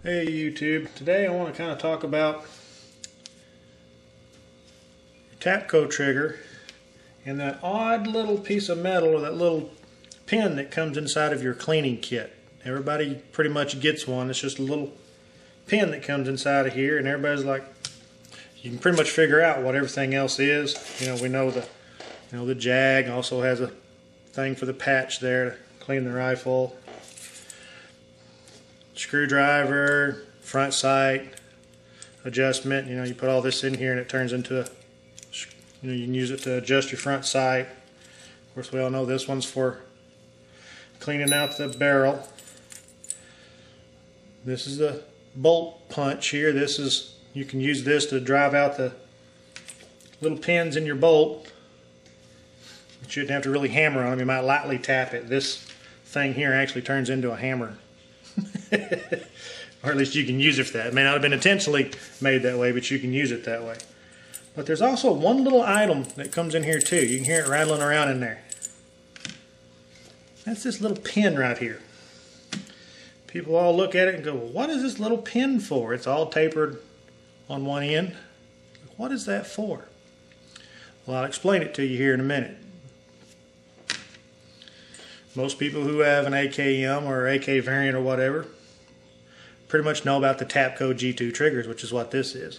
Hey YouTube, today I want to kind of talk about Tapco trigger and that odd little piece of metal or that little pin that comes inside of your cleaning kit. Everybody pretty much gets one. It's just a little pin that comes inside of here, and everybody's like, you can pretty much figure out what everything else is. You know, we know the Jag also has a thing for the patch there to clean the rifle. Screwdriver, front sight adjustment. You know, you put all this in here and it turns into a, you know, you can use it to adjust your front sight. Of course, we all know this one's for cleaning out the barrel. This is the bolt punch here. This is, you can use this to drive out the little pins in your bolt. You shouldn't have to really hammer on them. You might lightly tap it. This thing here actually turns into a hammer. Or at least you can use it for that. It may not have been intentionally made that way, but you can use it that way. But there's also one little item that comes in here too. You can hear it rattling around in there. That's this little pin right here. People all look at it and go, well, what is this little pin for? It's all tapered on one end. What is that for? Well, I'll explain it to you here in a minute. Most people who have an AKM or AK variant or whatever pretty much know about the Tapco G2 triggers, which is what this is.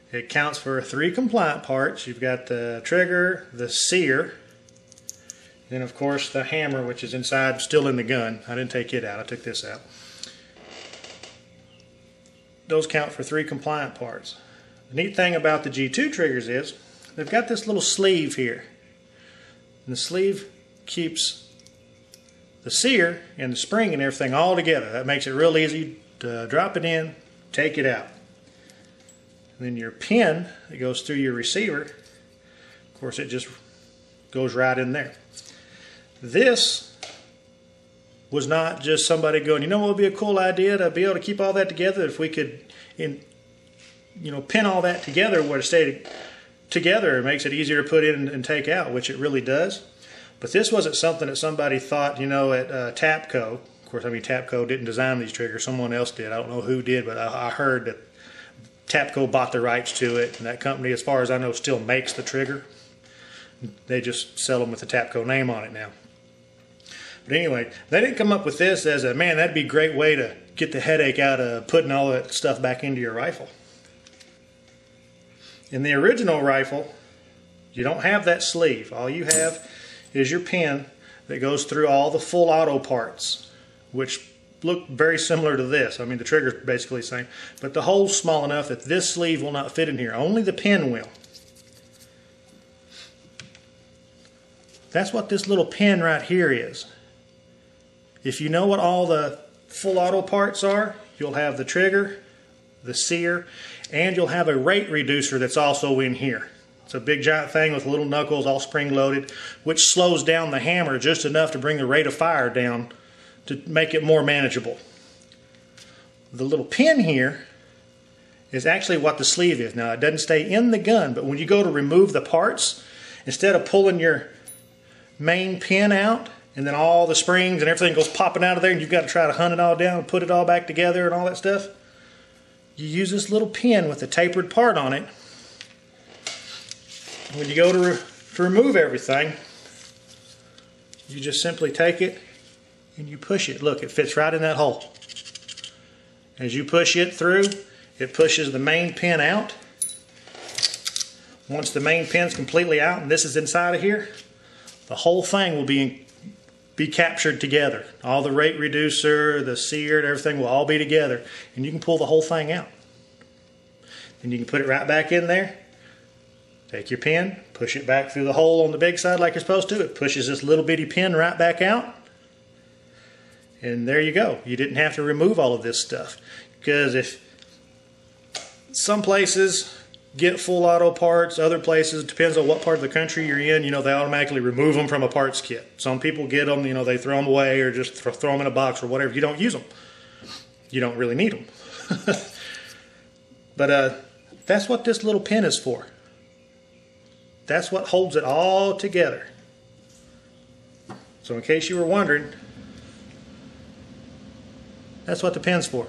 It counts for 3 compliant parts. You've got the trigger, the sear, and of course the hammer, which is inside, still in the gun. I didn't take it out, I took this out. Those count for 3 compliant parts. The neat thing about the G2 triggers is they've got this little sleeve here. And the sleeve keeps the sear and the spring and everything all together. That makes it real easy to drop it in, take it out. And then your pin that goes through your receiver, of course it just goes right in there. This was not just somebody going, you know what would be a cool idea to be able to keep all that together if we could pin all that together where it stayed together. It makes it easier to put in and take out, which it really does. But this wasn't something that somebody thought, you know, at Tapco. Of course, I mean, Tapco didn't design these triggers. Someone else did. I don't know who did, but I heard that Tapco bought the rights to it. And that company, as far as I know, still makes the trigger. They just sell them with the Tapco name on it now. But anyway, they didn't come up with this as a, man, that'd be a great way to get the headache out of putting all that stuff back into your rifle. In the original rifle, you don't have that sleeve. All you have is your pin that goes through all the full auto parts, which look very similar to this. I mean, the trigger's basically the same, but the hole's small enough that this sleeve will not fit in here. Only the pin will. That's what this little pin right here is. If you know what all the full auto parts are, you'll have the trigger, the sear, and you'll have a rate reducer that's also in here. It's a big giant thing with little knuckles all spring loaded, which slows down the hammer just enough to bring the rate of fire down to make it more manageable. The little pin here is actually what the sleeve is. Now, it doesn't stay in the gun, but when you go to remove the parts, instead of pulling your main pin out and then all the springs and everything goes popping out of there and you've got to try to hunt it all down and put it all back together and all that stuff, you use this little pin with a tapered part on it. When you go to remove everything, you just simply take it and you push it. Look, it fits right in that hole. As you push it through, it pushes the main pin out. Once the main pin's completely out and this is inside of here, the whole thing will be captured together. All the rate reducer, the seared, everything will all be together, and you can pull the whole thing out. And you can put it right back in there. Take your pin, push it back through the hole on the big side like you're supposed to. It pushes this little bitty pin right back out. And there you go. You didn't have to remove all of this stuff. Because if some places get full auto parts, other places, depends on what part of the country you're in, you know, they automatically remove them from a parts kit. Some people get them, you know, they throw them away or just throw them in a box or whatever. You don't use them. You don't really need them. But that's what this little pin is for. That's what holds it all together. So in case you were wondering, that's what the pin's for.